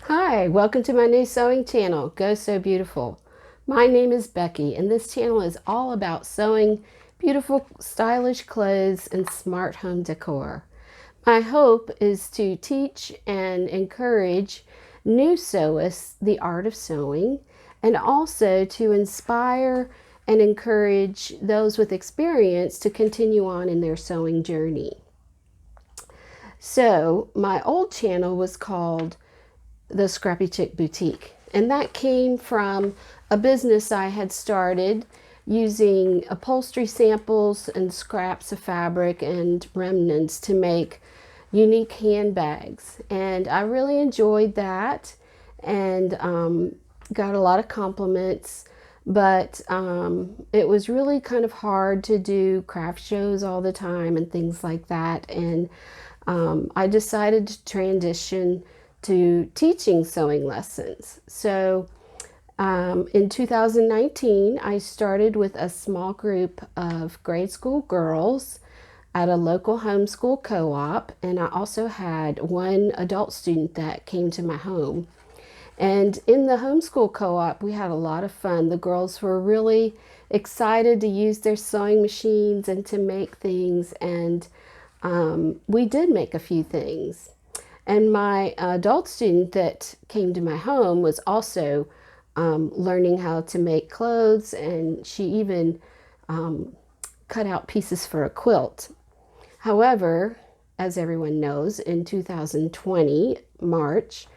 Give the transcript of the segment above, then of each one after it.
Hi, welcome to my new sewing channel, Go Sew Beautiful. My name is Becky, and this channel is all about sewing beautiful, stylish clothes and smart home decor. My hope is to teach and encourage new sewists the art of sewing, and also to inspire and encourage those with experience to continue on in their sewing journey. So, my old channel was called the Scrappy Chick Boutique. And that came from a business I had started using upholstery samples and scraps of fabric and remnants to make unique handbags. And I really enjoyed that and got a lot of compliments. But it was really kind of hard to do craft shows all the time and things like that. And I decided to transition to teaching sewing lessons. So in 2019, I started with a small group of grade school girls at a local homeschool co-op, and I also had one adult student that came to my home. And in the homeschool co-op, we had a lot of fun. The girls were really excited to use their sewing machines and to make things, and we did make a few things. And my adult student that came to my home was also learning how to make clothes, and she even cut out pieces for a quilt. However, as everyone knows, in 2020, March,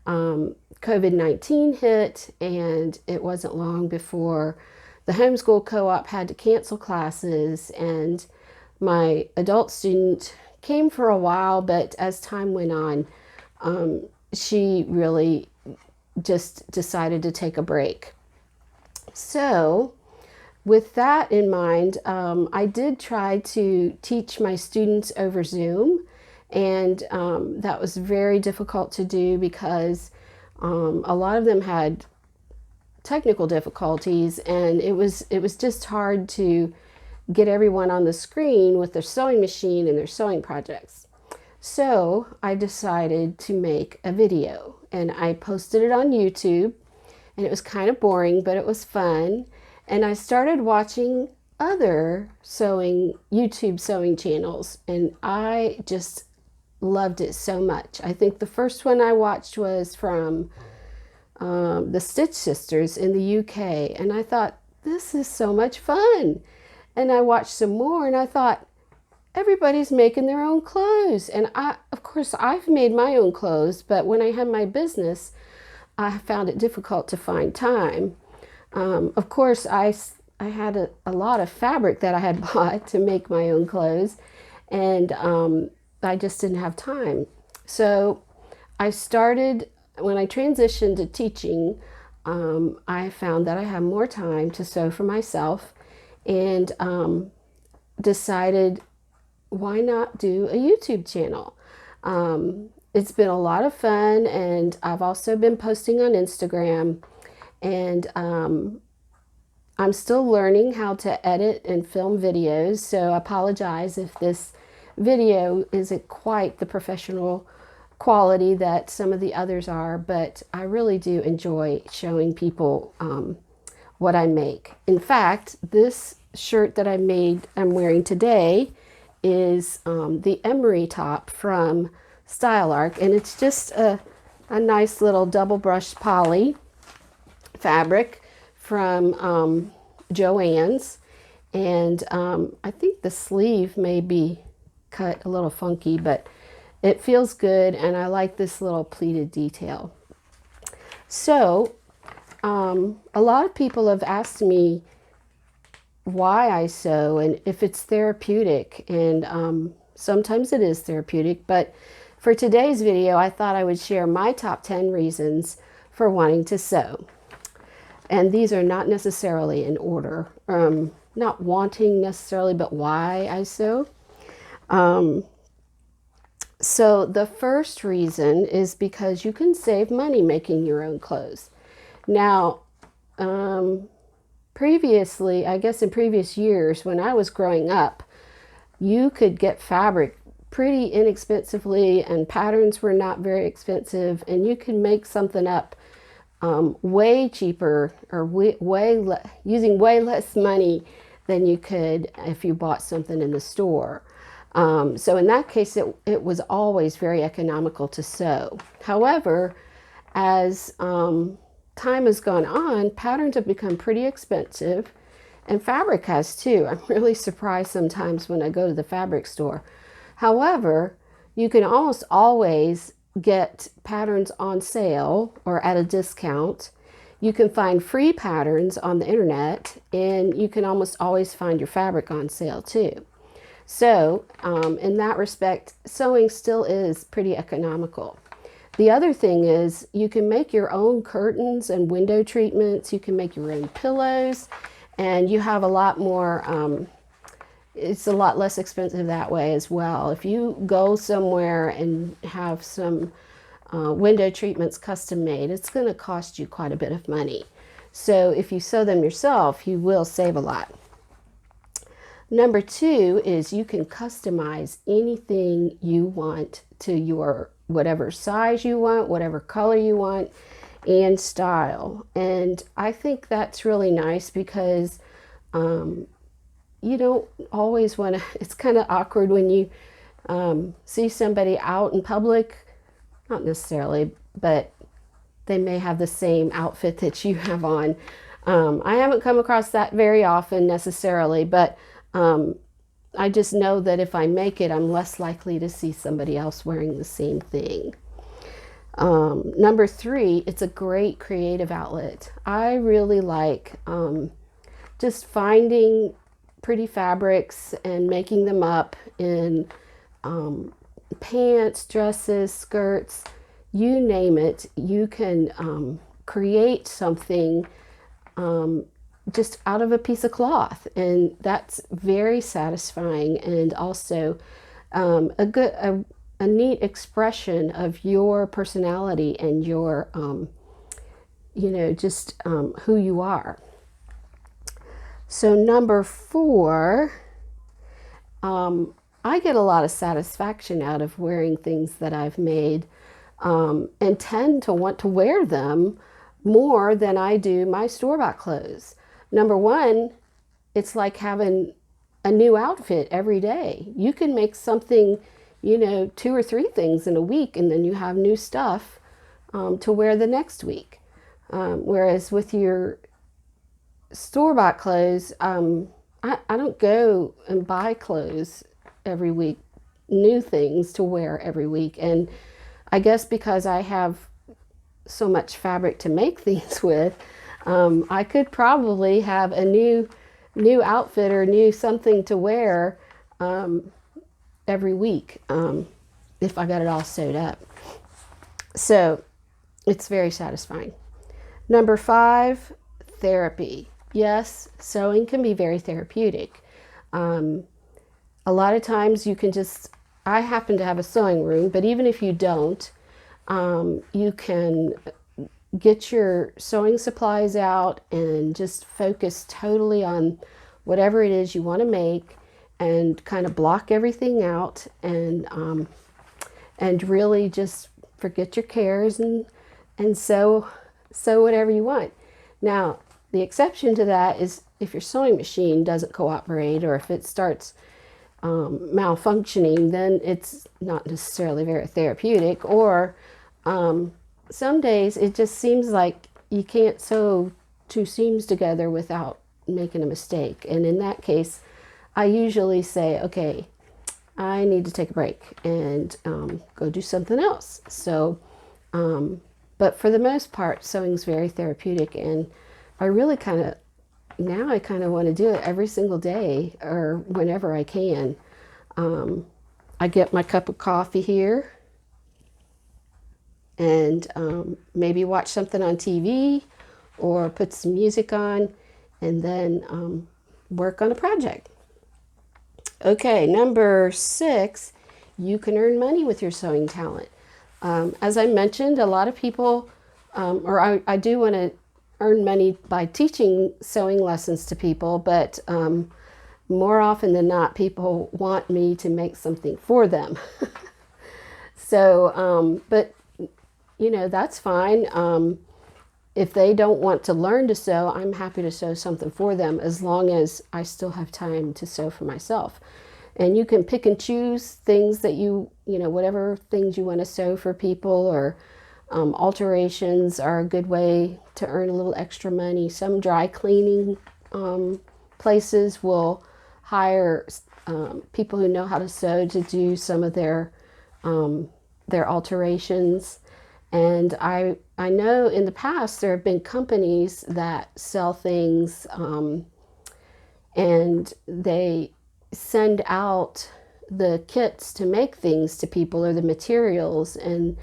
COVID-19 hit, and it wasn't long before the homeschool co-op had to cancel classes, and my adult student came for a while, but as time went on, she really just decided to take a break. So, with that in mind, I did try to teach my students over Zoom, and that was very difficult to do because a lot of them had technical difficulties, and it was just hard to get everyone on the screen with their sewing machine and their sewing projects. So I decided to make a video, and I posted it on YouTube, and it was kind of boring, but it was fun. And I started watching other YouTube sewing channels, and I just loved it so much. I think the first one I watched was from the Stitch Sisters in the UK, and I thought, this is so much fun. And I watched some more, and I thought, everybody's making their own clothes. And of course, I've made my own clothes, but when I had my business, I found it difficult to find time. Of course, I had a lot of fabric that I had bought to make my own clothes, and I just didn't have time. So I started, when I transitioned to teaching, I found that I had more time to sew for myself, and decided, why not do a YouTube channel? It's been a lot of fun, and I've also been posting on Instagram, and I'm still learning how to edit and film videos, so I apologize if this video isn't quite the professional quality that some of the others are, but I really do enjoy showing people what I make. In fact, this shirt that I'm wearing today is the emery top from Style Arc, and it's just a nice little double brushed poly fabric from Joann's, and I think the sleeve may be cut a little funky, but it feels good, and I like this little pleated detail. So a lot of people have asked me why I sew and if it's therapeutic, and sometimes it is therapeutic, but for today's video I thought I would share my top 10 reasons for wanting to sew. And these are not necessarily in order, not wanting necessarily, but why I sew. So the first reason is because you can save money making your own clothes. Now, previously, I guess in previous years when I was growing up, you could get fabric pretty inexpensively, and patterns were not very expensive, and you can make something up way cheaper, or using way less money than you could if you bought something in the store. So in that case, it was always very economical to sew. However, as time has gone on, patterns have become pretty expensive, and fabric has too. I'm really surprised sometimes when I go to the fabric store. However, you can almost always get patterns on sale or at a discount. You can find free patterns on the internet, and you can almost always find your fabric on sale too. So in that respect, sewing still is pretty economical. The other thing is you can make your own curtains and window treatments. You can make your own pillows, and you have a lot more, it's a lot less expensive that way as well. If you go somewhere and have some window treatments custom made, it's going to cost you quite a bit of money. So if you sew them yourself, you will save a lot. Number 2 is you can customize anything you want to your whatever size you want, whatever color you want, and style. And I think that's really nice because you don't always want to, it's kind of awkward when you see somebody out in public, not necessarily, but they may have the same outfit that you have on. I haven't come across that very often necessarily, but I just know that if I make it, I'm less likely to see somebody else wearing the same thing. Number 3, it's a great creative outlet. I really like just finding pretty fabrics and making them up in pants, dresses, skirts, you name it. You can create something just out of a piece of cloth, and that's very satisfying, and also a neat expression of your personality and your just who you are. So number 4, I get a lot of satisfaction out of wearing things that I've made, and tend to want to wear them more than I do my store-bought clothes. Number 1, it's like having a new outfit every day. You can make something, 2 or 3 things in a week, and then you have new stuff to wear the next week. Whereas with your store-bought clothes, I don't go and buy clothes every week, new things to wear every week. And I guess because I have so much fabric to make things with, I could probably have a new outfit or new something to wear every week if I got it all sewed up. So it's very satisfying. Number 5, therapy. Yes, sewing can be very therapeutic. A lot of times you can I happen to have a sewing room, but even if you don't, you can get your sewing supplies out and just focus totally on whatever it is you want to make, and kind of block everything out, and really just forget your cares and sew whatever you want. Now, the exception to that is if your sewing machine doesn't cooperate, or if it starts malfunctioning, then it's not necessarily very therapeutic. Or some days it just seems like you can't sew 2 seams together without making a mistake. And in that case, I usually say, okay, I need to take a break and go do something else. So, but for the most part, sewing is very therapeutic, and I really kind of want to do it every single day or whenever I can. I get my cup of coffee here, and maybe watch something on TV or put some music on, and then work on a project. Okay, number 6, you can earn money with your sewing talent. As I mentioned, a lot of people, I do want to earn money by teaching sewing lessons to people, but more often than not, people want me to make something for them. So, but that's fine. If they don't want to learn to sew, I'm happy to sew something for them as long as I still have time to sew for myself. And you can pick and choose things that whatever things you want to sew for people, or alterations are a good way to earn a little extra money. Some dry cleaning places will hire people who know how to sew to do some of their alterations. And I know in the past there have been companies that sell things, and they send out the kits to make things to people, or the materials, and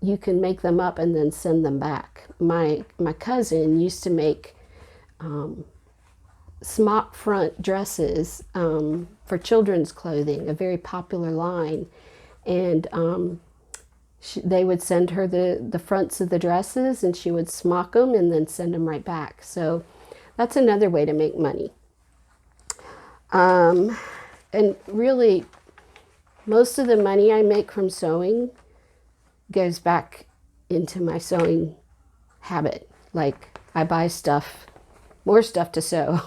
you can make them up and then send them back. My cousin used to make smock front dresses for children's clothing, a very popular line, and they would send her the fronts of the dresses, and she would smock them and then send them right back. So that's another way to make money. And really, most of the money I make from sewing goes back into my sewing habit. Like, I buy more stuff to sew,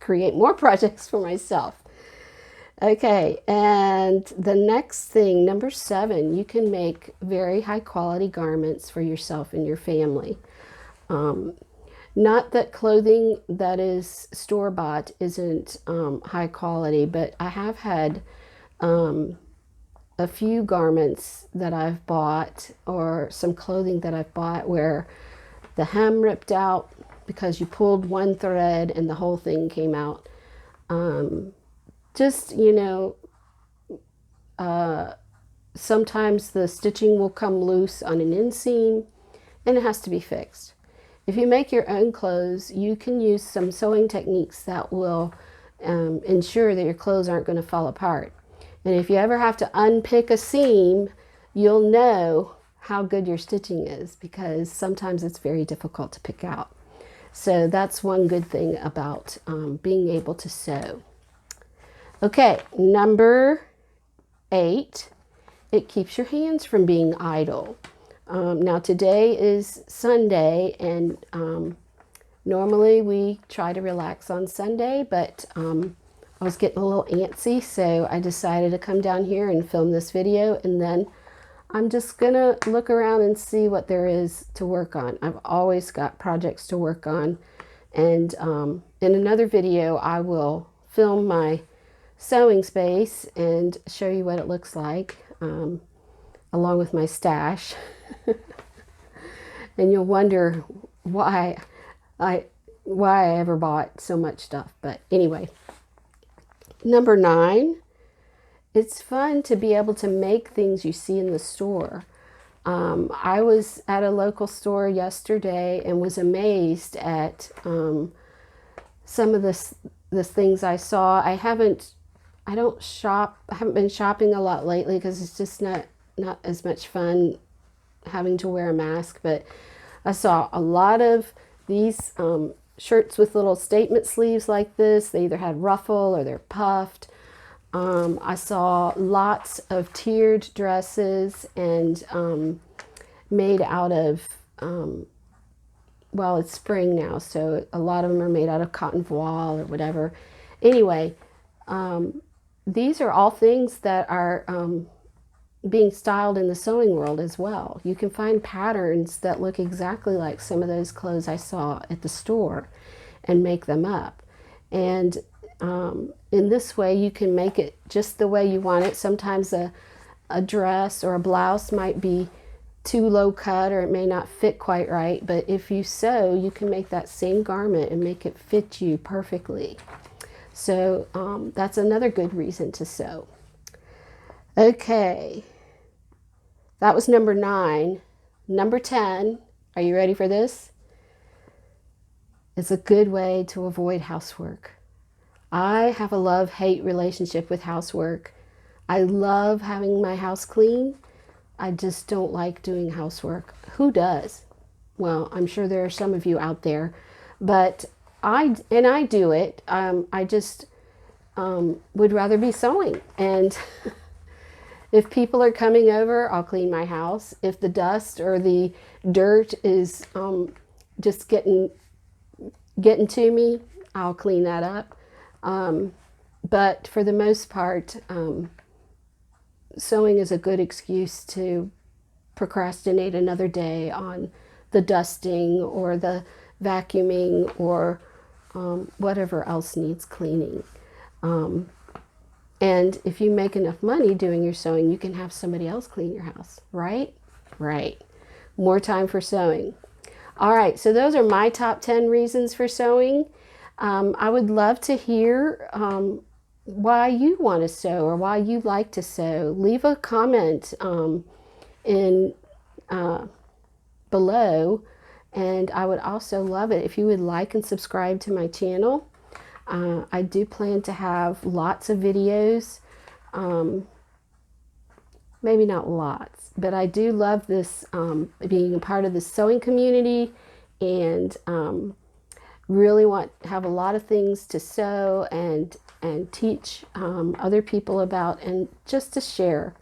create more projects for myself. Okay, and the next thing, number 7, you can make very high quality garments for yourself and your family. Not that clothing that is store-bought isn't high quality, but I have had a few garments that I've bought, or some clothing that I've bought, where the hem ripped out because you pulled one thread and the whole thing came out. Sometimes the stitching will come loose on an inseam and it has to be fixed. If you make your own clothes, you can use some sewing techniques that will ensure that your clothes aren't going to fall apart. And if you ever have to unpick a seam, you'll know how good your stitching is, because sometimes it's very difficult to pick out. So that's one good thing about being able to sew. Okay, number 8, it keeps your hands from being idle. Now today is Sunday, and normally we try to relax on Sunday, but I was getting a little antsy, so I decided to come down here and film this video, and then I'm just gonna look around and see what there is to work on. I've always got projects to work on, and in another video I will film my sewing space and show you what it looks like, along with my stash. And you'll wonder why I ever bought so much stuff. But anyway, number 9, it's fun to be able to make things you see in the store. I was at a local store yesterday and was amazed at some of the things I saw. I haven't been shopping a lot lately because it's just not as much fun having to wear a mask, but I saw a lot of these shirts with little statement sleeves like this. They either had ruffle or they're puffed. I saw lots of tiered dresses and made out of, well, it's spring now, so a lot of them are made out of cotton voile or whatever. Anyway, these are all things that are being styled in the sewing world as well. You can find patterns that look exactly like some of those clothes I saw at the store and make them up. And in this way, you can make it just the way you want it. Sometimes a dress or a blouse might be too low cut, or it may not fit quite right, but if you sew, you can make that same garment and make it fit you perfectly. So that's another good reason to sew. Okay, that was number 9. Number 10, are you ready for this? It's a good way to avoid housework. I have a love-hate relationship with housework. I love having my house clean. I just don't like doing housework. Who does? Well, I'm sure there are some of you out there, but I do it. I just would rather be sewing. And if people are coming over, I'll clean my house. If the dust or the dirt is just getting to me, I'll clean that up. But for the most part, sewing is a good excuse to procrastinate another day on the dusting or the vacuuming or whatever else needs cleaning. And if you make enough money doing your sewing, you can have somebody else clean your house, right? Right. More time for sewing. All right, so those are my top 10 reasons for sewing. I would love to hear why you want to sew or why you like to sew. Leave a comment in below, and I would also love it if you would like and subscribe to my channel. I do plan to have lots of videos, maybe not lots, but I do love this, being a part of the sewing community, and really have a lot of things to sew and teach other people about, and just to share.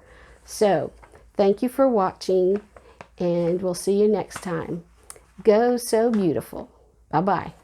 So thank you for watching, and we'll see you next time. Go sew beautiful. Bye-bye.